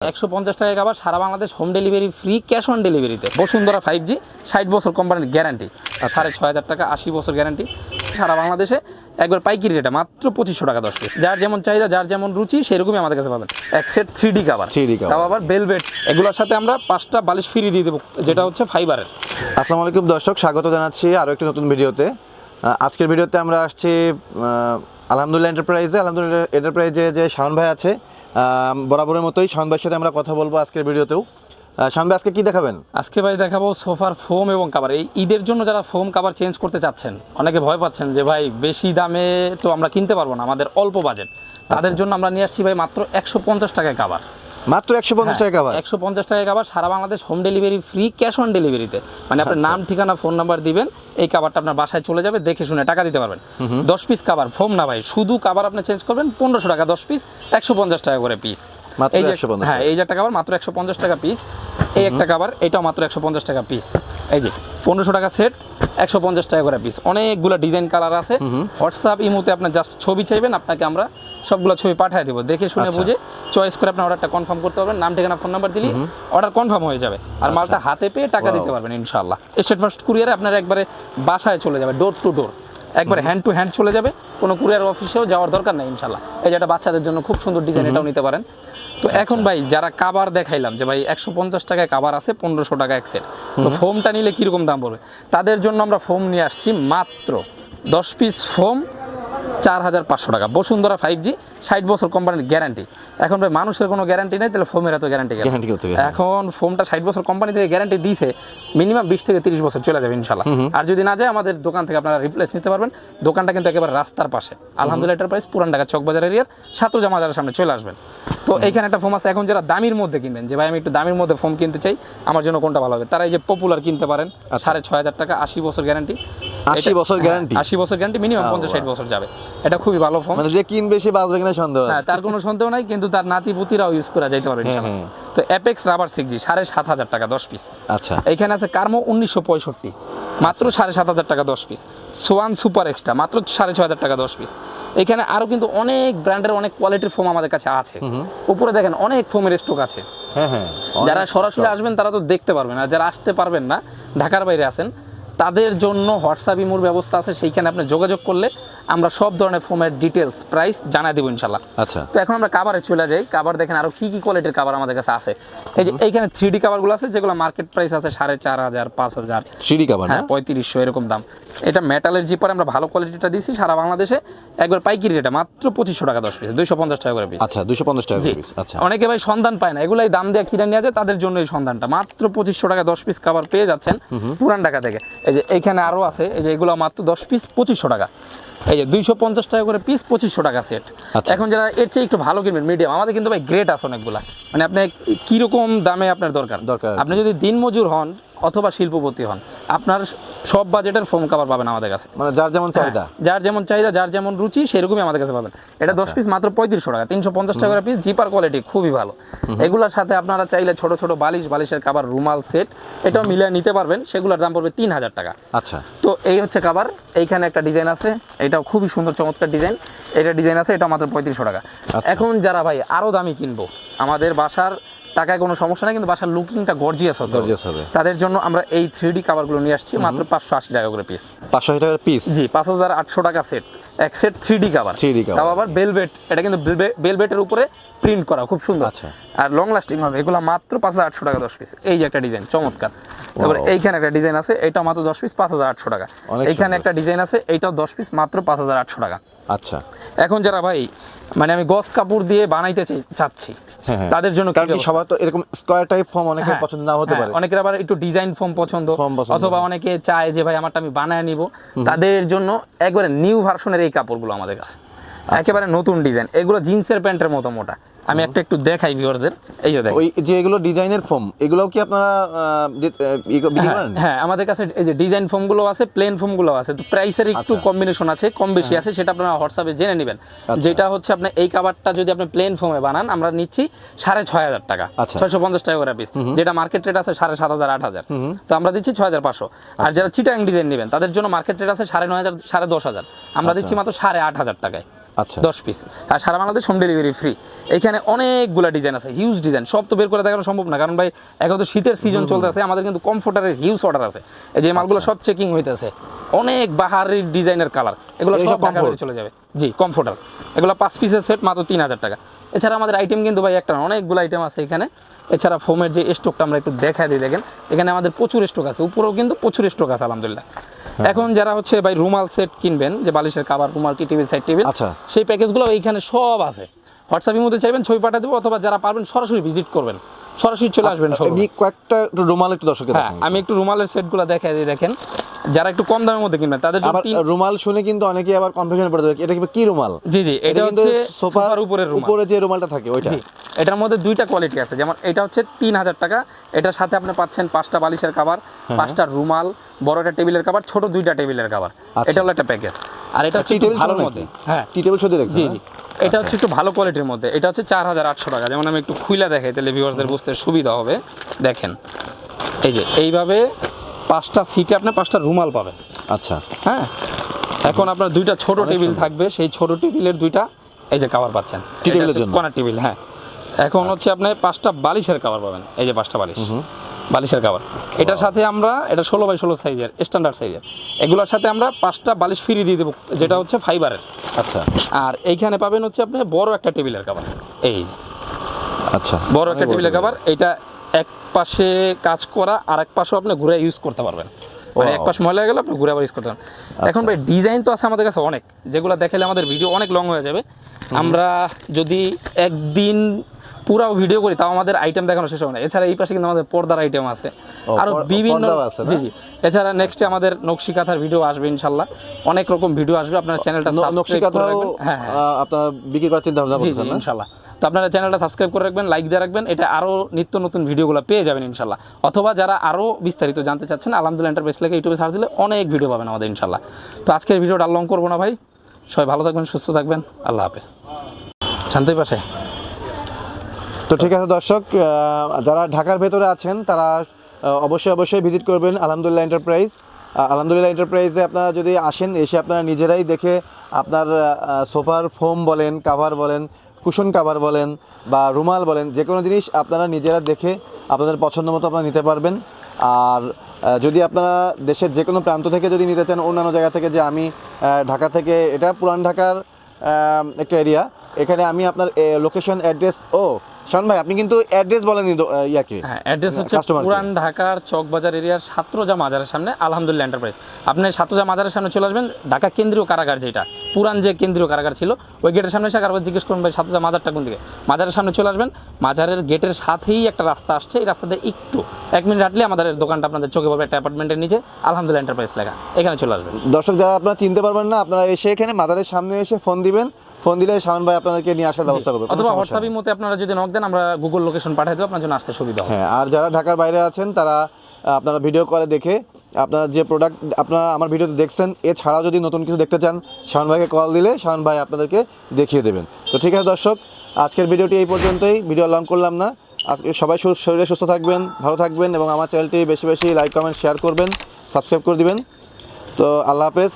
150 টাকা কাভার সারা Bangladesh home delivery free, cash on ডেলিভারিতে। বসুন্ধরা 5G 60 বছর কোম্পানির গ্যারান্টি, 6500 টাকা 80 বছর গ্যারান্টি সারা বাংলাদেশে একবার পাইকারি রেটে মাত্র 2500 টাকা 10 পিস। যার যেমন চাহিদা, যার যেমন রুচি সেরকমই আমাদের কাছে পাবেন। এক সেট 3D কাভার, তাও আবার বেলভেট, এগুলোর সাথে আমরা 5টা বালিশ ফ্রি দিয়ে দেবো, যেটা হচ্ছে ফাইবারের। আসসালামু আলাইকুম দর্শক, স্বাগত জানাচ্ছি আরও একটি নতুন ভিডিওতে। আজকের ভিডিওতে আমরা আসছি আলহামদুলিল্লাহ এন্টারপ্রাইজে যে শাওন ভাই আছে, বরাবরের মতোই শাওন ভাইয়ের সাথে আমরা কথা বলবো আজকের ভিডিওতেও। শাওন ভাই আজকে কি দেখাবেন? আজকে ভাই দেখাবো সোফার ফোম এবং কাভার। এই ঈদের জন্য যারা ফোম কাভার চেঞ্জ করতে চাচ্ছেন, অনেকে ভয় পাচ্ছেন যে ভাই বেশি দামে তো আমরা কিনতে পারবো না, আমাদের অল্প বাজেট, তাদের জন্য আমরা নিয়ে আসছি ভাই মাত্র 150 টাকায় কাভার। মাত্র 150 টাকা কাভার? 150 টাকা কাভার সারা Bangladesh home delivery free, cash on ডেলিভারিতে। মানে আপনার নাম, ঠিকানা, ফোন নাম্বার দিবেন, এই কাভারটা আপনার বাসায় চলে যাবে, দেখে শুনে টাকা দিতে পারবেন। 10 পিস কাভার, ফোম না ভাই, শুধু কাভার আপনি চেঞ্জ করবেন 1500 টাকা 10 পিস, 150 টাকা করে পিস। এই যে হ্যাঁ, এই যে একটা কাভার মাত্র 150 টাকা পিস। এই একটা কাভার, এটাও মাত্র 150 টাকা পিস। এই যে 1500 টাকা সেট, 150 টাকা করে পিস। অনেকগুলো ডিজাইন কালার আছে। হোয়াটসঅ্যাপ ইমোতে আপনার জাস্ট ছবি চাইবেন, আপনাকে আমরা সবগুলো ছবি পাঠিয়ে দেবো, দেখে শুনে বুঝে চয়েস করে আপনার অর্ডারটা কনফার্ম করতে পারবেন। নাম, ঠিকানা, ফোন নাম্বার দিলে অর্ডার কনফার্ম হয়ে যাবে, আর মালটা হাতে পেয়ে টাকা দিতে পারবেন ইনশাআল্লাহ। স্টেট ফার্স্ট কুরিয়ারে আপনার একবারে বাসায় চলে যাবে, ডোর টু ডোর, একবারে হ্যান্ড টু হ্যান্ড চলে যাবে, কোনো কুরিয়ার অফিসেও যাওয়ার দরকার নেই ইনশাআল্লাহ। এই যেটা বাচ্চাদের জন্য খুব সুন্দর ডিজাইন, এটাও নিতে পারেন। তো এখন ভাই যারা কাভার দেখাইলাম যে ভাই 150 টাকায় কাভার আছে, 1500 টাকা এক সেট, তো ফোমটা নিলে কীরকম দাম পড়বে, তাদের জন্য আমরা ফোম নিয়ে আসছি মাত্র 10 পিস ফোম 4500 টাকা। বসুন্ধরা 5G 60 বছর কোম্পানির গ্যারান্টি। এখন ভাই মানুষের কোনো গ্যারান্টি নেই, তাহলে ফোমের এত গ্যারান্টি এখন ফোমটা 60 বছর কোম্পানি থেকে গ্যারান্টি দিয়েছে, মিনিমাম 20 থেকে 30 বছর চলে যাবে ইনশাল্লাহ। আর যদি না যায় আমাদের দোকান থেকে আপনারা রিপ্লেস নিতে পারবেন। দোকানটা কিন্তু একেবারে রাস্তার পাশে, আলহামদুলিল্লাহ এন্টারপ্রাইজ, পুরান ঢাকা চকবাজার এরিয়ার ছাত্রজা মাজারের সামনে চলে আসবেন। তো এইখানে একটা ফোম আছে। এখন যারা দামির মধ্যে কিনবেন, যে ভাই আমি একটু দামির মধ্যে ফোম কিনতে চাই, আমার জন্য কোনটা ভালো হবে, তারা এই যে পপুলার কিনতে পারেন, 6500 টাকা, 80 বছর গ্যারান্টি। 80 বছর গ্যারান্টি? 80 বছর গ্যারান্টি, মিনিমাম 50-60 বছর যাবে। এটা খুবই ভালো ফোন, মানে যে কিনবে সে বাঁচবে কিনা সন্দেহ আছে। হ্যাঁ, তার কোনো সন্দেহ নাই, কিন্তু তার নাতি পুতিরাও ইউজ করা যাইতে পারবে ইনশাআল্লাহ। তো অ্যাপেক্স রাবার 6G 7500 টাকা 10 পিস। আচ্ছা, এইখানে আছে কার্মো 1965 মাত্র 7500 টাকা 10 পিস। সোয়ান সুপার এক্সট্রা মাত্র 6500 টাকা 10 পিস। এখানে আরো কিন্তু অনেক ব্র্যান্ডের অনেক কোয়ালিটির ফোম আমাদের কাছে আছে। উপরে দেখেন অনেক ফোমের স্টক আছে। যারা সরাসরি আসবেন তারা তো দেখতে পারবেন, আর যারা আসতে পারবেন না, ঢাকার বাইরে আছেন, তাদের জন্য হোয়াটসঅ্যাপ ইমোর ব্যবস্থা আছে, সেইখানে আপনি যোগাযোগ করলে আমরা সব ধরনের ফোমের ডিটেলস, প্রাইস জানাই দেবো ইনশাল্লাহ। আচ্ছা, তো এখন আমরা কাভারে চলে যাই। কাভার দেখেন আরো কি কি কোয়ালিটির কাভার আমাদের কাছে আছে। এই যে এইখানে 3D কাভারগুলো আছে, যেগুলো মার্কেট প্রাইস আছে 4500, 5000। 3D কাভার হ্যাঁ, 3500 এরকম দাম। এটা মেটালের জিপারে আমরা ভালো কোয়ালিটিটা দিছি সারা বাংলাদেশে একবার পাইকারি রেটে মাত্র 2500 টাকা 10 পিস, 250 টাকা করে পিস। আচ্ছা, 250 টাকা করে পিস। আচ্ছা, অনেকে ভাই সন্ধান পায় না, এগুলাই দাম দিয়ে কিনে নিয়ে যায়, তাদের জন্য এই সন্ধানটা। মাত্র 2500 টাকা 10 পিস কাভার পেয়ে যাচ্ছেন পুরান ঢাকা থেকে। এই যে এইখানে আরো আছে, এই যে এগুলো মাত্র 10 পিস 2500 টাকা। এই যে 250 টাকা করে পিস, 2500 টাকা সেট। এখন যারা এর চেয়ে একটু ভালো কিনবেন, মিডিয়াম, আমাদের কিন্তু ভাই গ্রেড আছে অনেকগুলা। মানে আপনি কিরকম দামে আপনার দরকার, আপনি যদি দিনমজুর হন অথবা শিল্পপতি হন, আপনার সব বাজেটের ফোম কাভার পাবেন আমাদের কাছে। মানে যার যেমন চাহিদা, যার যেমন চাহিদা, যার যেমন রুচি, সেরকমই আমাদের কাছে পাবেন। এটা 10 পিস মাত্র 3500 টাকা, 350 টাকা করে পিস। জিপার কোয়ালিটি খুবই ভালো। এগুলোর সাথে আপনারা চাইলে ছোট ছোট বালিশের কাভার, রুমাল সেট, এটাও মিলিয়ে নিতে পারবেন, সেগুলোর দাম পড়বে 3000 টাকা। আচ্ছা, তো এই হচ্ছে কাভার। এইখানে একটা ডিজাইন আছে, এটাও খুবই সুন্দর চমৎকার ডিজাইন। এটা ডিজাইন আছে, এটা মাত্র 3500 টাকা। এখন যারা ভাই আরো দামি কিনবো, আমাদের বাসার টাকায় কোনো সমস্যা নেই, কিন্তু বাসার লুকিংটা গর্জিয়াস হবে, তাদের জন্য আমরা এই 3D কাভারগুলো নিয়ে আসছি মাত্র 580 টাকা করে পিস। 580 টাকা পিস? জি, 5800 টাকা সেট, এক সেট 3D কাভার। তাও আবার বেলভেট, এটা কিন্তু বেলভেটের উপরে প্রিন্ট করা, খুব সুন্দর। আচ্ছা, আর লং লাস্টিং হবে। এগুলো মাত্র 5800 টাকা 10 পিস। এই যে একটা ডিজাইন চমৎকার। তারপরে এইখানে একটা ডিজাইন আছে, এটা মাত্র 10 পিস 5800 টাকা। এইখানে একটা ডিজাইন আছে, এইটাও 10 পিস মাত্র 5800 টাকা। আচ্ছা, এখন যারা ভাই মানে আমি গস কাপড় দিয়ে বানাইতে চাচ্ছি, তাদের জন্য কারণ কি সবার তো এরকম স্কয়ার টাইপ ফর্ম অনেকের পছন্দ না হতে পারে, অনেকের আবার একটু ডিজাইন ফর্ম পছন্দ, অথবা অনেকে চায় যে ভাই আমারটা আমি বানায় নিব, তাদের জন্য একবারে নিউ ভার্সনের এই কাপড়গুলো আমাদের কাছে, একেবারে নতুন ডিজাইন। এগুলো জিন্সের প্যান্টের মতো মোটা। আমি একটু দেখাই ভিউয়ারদের। এই যে দেখেন, ওই যে এগুলো ডিজাইনের ফর্ম, এগুলোও কি আপনারা বিক্রি করেন? হ্যাঁ, আমাদের কাছে এই যে ডিজাইন ফর্মগুলো আছে, প্লেন ফর্মগুলো আছে। তো প্রাইসের একটু কম্বিনেশন আছে, কম বেশি আছে, সেটা আপনারা হোয়াটসঅ্যাপে জেনে নেবেন। যেটা হচ্ছে আপনি এই কাভারটা যদি আপনি প্লেন ফর্মে বানান, আমরা নিচ্ছি 6500 টাকা, 650 টাকা করে পিস, যেটা মার্কেট রেট আছে 7500, 8000, তো আমরা দিচ্ছি 6500। আর যারা চিটাং ডিজাইন নেবেন, তাদের জন্য মার্কেট রেট আছে 9500, 10500, আমরা দিচ্ছি মাত্র 8500 টাকায়। আচ্ছা 10 পিস। আর সারা বাংলাদেশ হোম ডেলিভারি ফ্রি। এখানে অনেকগুলা ডিজাইন আছে, হিউজ ডিজাইন, সব তো বের করে দেখানো সম্ভব না, কারণ ভাই এখন তো শীতের সিজন চলতেছে, আমাদের কিন্তু কমফোর্টারের হিউজ অর্ডার আছে। এই যে মালগুলো সব চেকিং হইতেছে, অনেক বাহারি ডিজাইনের কালার, এগুলো এইসব সব ঢাকা বাইরে চলে যাবে। জি কমফোর্টার, এগুলো 5 পিসের সেট মাত্র 3000 টাকা। এছাড়া আমাদের আইটেম কিন্তু ভাই একটা না, অনেকগুলো আইটেম আছে এখানে। এছাড়া ফোমের যে স্টকটা আমরা একটু দেখা দিই, দেখেন এখানে আমাদের প্রচুর স্টক আছে, উপরেও কিন্তু প্রচুর স্টক আছে আলহামদুলিল্লাহ। এখন যারা হচ্ছে ভাই রুমাল সেট কিনবেন, যে বালিশের কভার, রুমাল, টি টেবিল, সাইড টেবিল, আচ্ছা। সেই প্যাকেজগুলো এইখানে সব আছে। হোয়াটসঅ্যাপের মধ্যে চাইবেন ছবি পাঠিয়ে দেবো, অথবা যারা পারবেন সরাসরি ভিজিট করবেন, সরাসরি চলে আসবেন শোরুমে। এমনি কয়েকটা একটু রুমাল একটু দর্শককে হ্যাঁ, দেখান। আমি একটু রুমালের সেটগুলো দেখাই দিই, দেখেন যারা একটু কম দামের মধ্যে কিনবেন তাদের জন্য আবার রুমাল শুনে কিন্তু অনেকেই আবার কনফিউশনে পড়ে যায়, এটা কি রুমাল? জি জি, এটা কিন্তু হচ্ছে সোফার সোফার উপরের রুমাল। উপরে যে রুমালটা থাকে ওইটা। জি, এটার মধ্যে দুইটা কোয়ালিটি আছে, যেমন এটা হচ্ছে 3000 টাকা, এটার সাথে আপনি পাচ্ছেন 5টা বালিশের কভার, 5টা রুমাল, বড় একটা টেবিলের কভার, ছোট 2টা টেবিলের কভার। এটা হলো একটা প্যাকেজ। আর এটা হচ্ছে একটু ভালোর মধ্যে, হ্যাঁ টি টেবিল সত্যি রাখছেন? জি জি, এটা হচ্ছে একটু ভালো কোয়ালিটির মধ্যে, এটা হচ্ছে 4800 টাকা। যেমন আমি একটু খুইলা দেখাই তাহলে ভিউয়ারদের বুঝতে সুবিধা হবে। দেখেন এই যে এইভাবে 5টা সিটে আপনি 5টা রুমাল পাবেন। আচ্ছা হ্যাঁ, এখন আপনার 2টা ছোট টেবিল থাকবে, সেই ছোট টেবিলের 2টা এই যে কভার পাচ্ছেন, টি টেবিলের জন্য কর্নার টেবিল। হ্যাঁ, এখন হচ্ছে আপনি 5টা বালিশের কভার পাবেন, এই যে 5টা বালিশ, বালিশের কভার। এটার সাথে আমরা, এটা 16x16 সাইজের, স্ট্যান্ডার্ড সাইজের, এগুলোর সাথে আমরা 5টা বালিশ ফ্রি দিয়ে দেবো, যেটা হচ্ছে ফাইবারের। আচ্ছা। আর এইখানে পাবেন হচ্ছে আপনি বড় একটা টেবিলের কভার, এই যে আচ্ছা বড় একটা টেবিলের কভার। এটা এক পাশে কাজ করা, আর এক পাশেও আপনি ঘুরে ইউজ করতে পারবেন, মানে এক পাশ ময়লা হয়ে গেলে আপনি ঘুরে আবার ইউজ করতে পারবেন। এখন ভাই ডিজাইন তো আছে আমাদের কাছে অনেক, যেগুলো দেখালে আমাদের ভিডিও অনেক লং হয়ে যাবে। আমরা যদি একদিন পুরো ভিডিও করি তাও আমাদের আইটেম দেখানো শেষ হবে না। এছাড়া এই পাশে কিন্তু আমাদের পর্দার আইটেম আছে, আরো বিভিন্ন। জি জি, এছাড়া নেক্সটে আমাদের নকশি কাঁথার ভিডিও আসবে ইনশাল্লাহ, অনেক রকম ভিডিও আসবে। আপনার চ্যানেলটা সাবস্ক্রাইব করে রাখবেন। হ্যাঁ হ্যাঁ, আপনারা বিক্রি করার চিন্তা ভাবনা জি জি করছেন না? ইনশাল্লাহ। তো আপনারা চ্যানেলটা সাবস্ক্রাইব করে রাখবেন, লাইক দিয়ে রাখবেন, এটা আরও নিত্য নতুন ভিডিওগুলো পেয়ে যাবেন ইনশাল্লাহ। অথবা যারা আরও বিস্তারিত জানতে চাচ্ছেন, আলহামদুলিল্লাহ এন্টারপ্রাইজ লেখে ইউটিউবে সার্চ দিলে অনেক ভিডিও পাবেন আমাদের ইনশাল্লাহ। তো আজকের ভিডিওটা লং করবো না ভাই, সবাই ভালো থাকবেন, সুস্থ থাকবেন, আল্লাহ হাফেজ। শান্তই পাশে। তো ঠিক আছে দর্শক, যারা ঢাকার ভেতরে আছেন তারা অবশ্যই ভিজিট করবেন আলহামদুলিল্লাহ এন্টারপ্রাইজ। আলহামদুলিল্লাহ এন্টারপ্রাইজে আপনারা যদি আসেন, এসে আপনারা নিজেরাই দেখে আপনার সোফার ফোম বলেন, কাভার বলেন, কুশন কাভার বলেন বা রুমাল বলেন, যে কোনো জিনিস আপনারা নিজেরা দেখে আপনাদের পছন্দ মতো আপনারা নিতে পারবেন। আর যদি আপনারা দেশের যে কোনো প্রান্ত থেকে যদি নিতে চান, অন্যান্য জায়গা থেকে, যে আমি ঢাকা থেকে, এটা পুরান ঢাকার একটা এরিয়া, এখানে আমি আপনার লোকেশন অ্যাড্রেস, শাওন ভাই আপনি কিন্তু অ্যাড্রেস বলেননি ইয়াকে। হ্যাঁ, অ্যাড্রেস হচ্ছে পুরান ঢাকার চকবাজার এরিয়ার সাতরোজা মাজারের সামনে আলহামদুলিল্লাহ এন্টারপ্রাইজ। আপনি সাতরোজা মাজারের সামনে চলে আসবেন, ঢাকা কেন্দ্রীয় কারাগার, যেটা পুরান যে কেন্দ্রীয় কারাগার ছিল, ওই গেটের সামনে এসে কারবার জিজ্ঞেস করুন ভাই সাতরোজা মাজারটা কোন দিকে। মাজারের সামনে চলে আসবেন, মাজারের গেটের সাথেই একটা রাস্তা আসছে, এই রাস্তাতে একটু 1 মিনিট হাঁটলে আমাদের দোকানটা আপনাদের চোখে পড়বে, একটা অ্যাপার্টমেন্টের নিচে আলহামদুলিল্লাহ এন্টারপ্রাইজ লেখা, এখানে চলে আসবেন। দর্শক যারা আপনারা চিনতে পারবেন না, আপনারা এসে এখানে মাজারের সামনে এসে ফোন দিবেন, ফোন দিলে শাওন ভাই আপনাদেরকে নিয়ে আসার ব্যবস্থা করবে। অথবা হোয়াটসঅ্যাপের মধ্যে আপনারা যদি নক দেন, আমরা গুগল লোকেশন পাঠিয়ে দেবো, আপনার জন্য আসতে সুবিধা হবে। হ্যাঁ, আর যারা ঢাকার বাইরে আছেন তারা আপনারা ভিডিও কলে দেখে আপনারা যে প্রোডাক্ট আপনারা আমার ভিডিওতে দেখছেন, এছাড়াও যদি নতুন কিছু দেখতে চান, শাওন ভাইকে কল দিলে শাওন ভাই আপনাদেরকে দেখিয়ে দেবেন। তো ঠিক আছে দর্শক, আজকের ভিডিওটি এই পর্যন্তই, ভিডিও লং করলাম না। আজকে সবাই শরীরে সুস্থ থাকবেন, ভালো থাকবেন, এবং আমার চ্যানেলটি বেশি বেশি লাইক কমেন্ট শেয়ার করবেন, সাবস্ক্রাইব করে দিবেন। তো আল্লাহ হাফেজ।